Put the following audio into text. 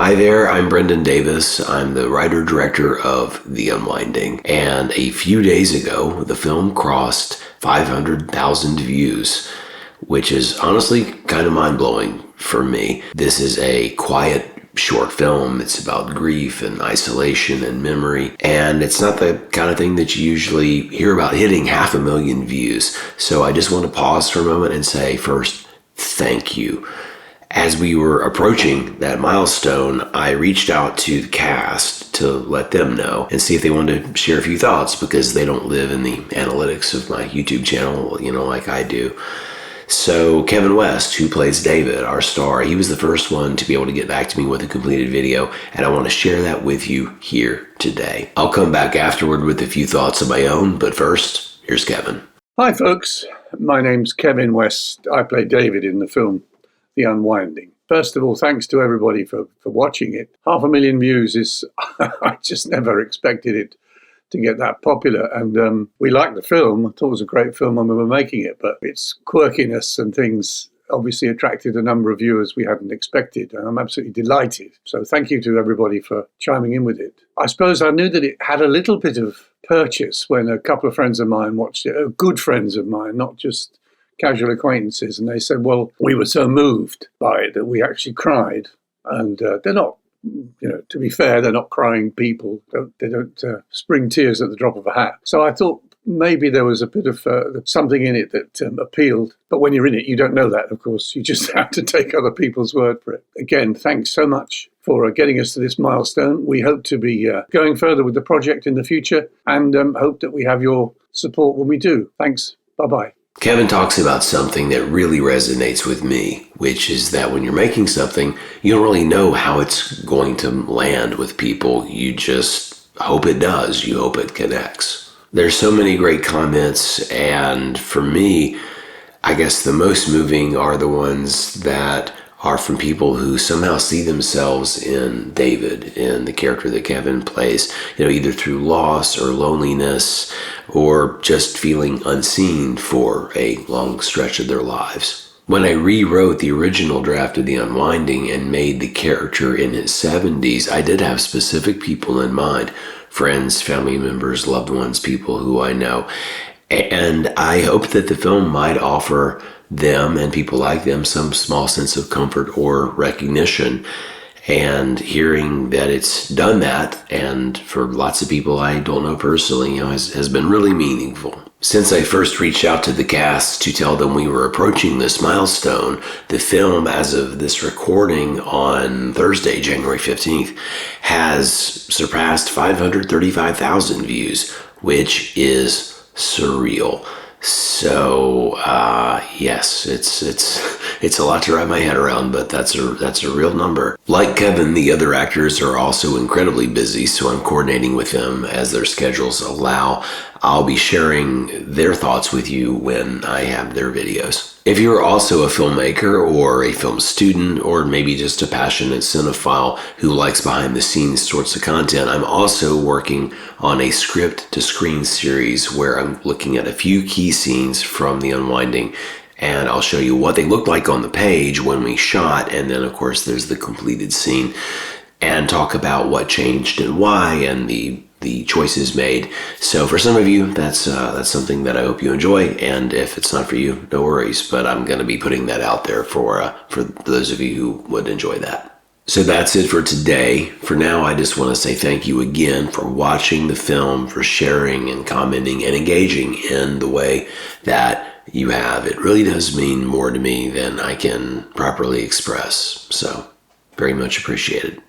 Hi there, I'm Brendan Davis. I'm the writer-director of The Unwinding. And a few days ago, the film crossed 500,000 views, which is honestly kind of mind-blowing for me. This is a quiet, short film. It's about grief and isolation and memory. And it's not the kind of thing that you usually hear about hitting 500,000 views. So I just want to pause for a moment and say first, thank you. As we were approaching that milestone, I reached out to the cast to let them know and see if they wanted to share a few thoughts, because they don't live in the analytics of my YouTube channel, like I do. So Kevin West, who plays David, our star, he was the first one to be able to get back to me with a completed video, and I want to share that with you here today. I'll come back afterward with a few thoughts of my own, but first, here's Kevin. Hi folks, my name's Kevin West. I play David in the film The Unwinding. First of all, thanks to everybody for watching it. 500,000 views is, I just never expected it to get that popular. And we liked the film. I thought it was a great film when we were making it, but its quirkiness and things obviously attracted a number of viewers we hadn't expected. And I'm absolutely delighted. So thank you to everybody for chiming in with it. I suppose I knew that it had a little bit of purchase when a couple of friends of mine watched it, good friends of mine, not just casual acquaintances, and they said, well, we were so moved by it that we actually cried. And they're not, to be fair, they're not crying people. They don't spring tears at the drop of a hat. So I thought maybe there was a bit of something in it that appealed. But when you're in it, you don't know that, of course. You just have to take other people's word for it. Again, thanks so much for getting us to this milestone. We hope to be going further with the project in the future, and hope that we have your support when we do. Thanks. Bye-bye. Kevin talks about something that really resonates with me, which is that when you're making something, you don't really know how it's going to land with people. You just hope it does. You hope it connects. There's so many great comments, and for me, I guess the most moving are the ones that are from people who somehow see themselves in David, in the character that Kevin plays, either through loss or loneliness, or just feeling unseen for a long stretch of their lives. When I rewrote the original draft of The Unwinding and made the character in his 70s, I did have specific people in mind: friends, family members, loved ones, people who I know. And I hoped that the film might offer them and people like them some small sense of comfort or recognition. And hearing that it's done that, and for lots of people I don't know personally, has been really meaningful. Since I first reached out to the cast to tell them we were approaching this milestone, the film, as of this recording on Thursday, January 15th, has surpassed 535,000 views, which is surreal. So yes, it's a lot to wrap my head around, but that's a real number. Like Kevin, the other actors are also incredibly busy, so I'm coordinating with them as their schedules allow. I'll be sharing their thoughts with you when I have their videos. If you're also a filmmaker or a film student, or maybe just a passionate cinephile who likes behind the scenes sorts of content, I'm also working on a script to screen series where I'm looking at a few key scenes from The Unwinding, and I'll show you what they looked like on the page when we shot, and then of course there's the completed scene, and talk about what changed and why, and the choices made. So for some of you, that's something that I hope you enjoy, and if it's not for you, no worries, but I'm going to be putting that out there for those of you who would enjoy that. So that's it for today. For now, I just want to say thank you again for watching the film, for sharing and commenting and engaging in the way that you have. It really does mean more to me than I can properly express. So very much appreciated.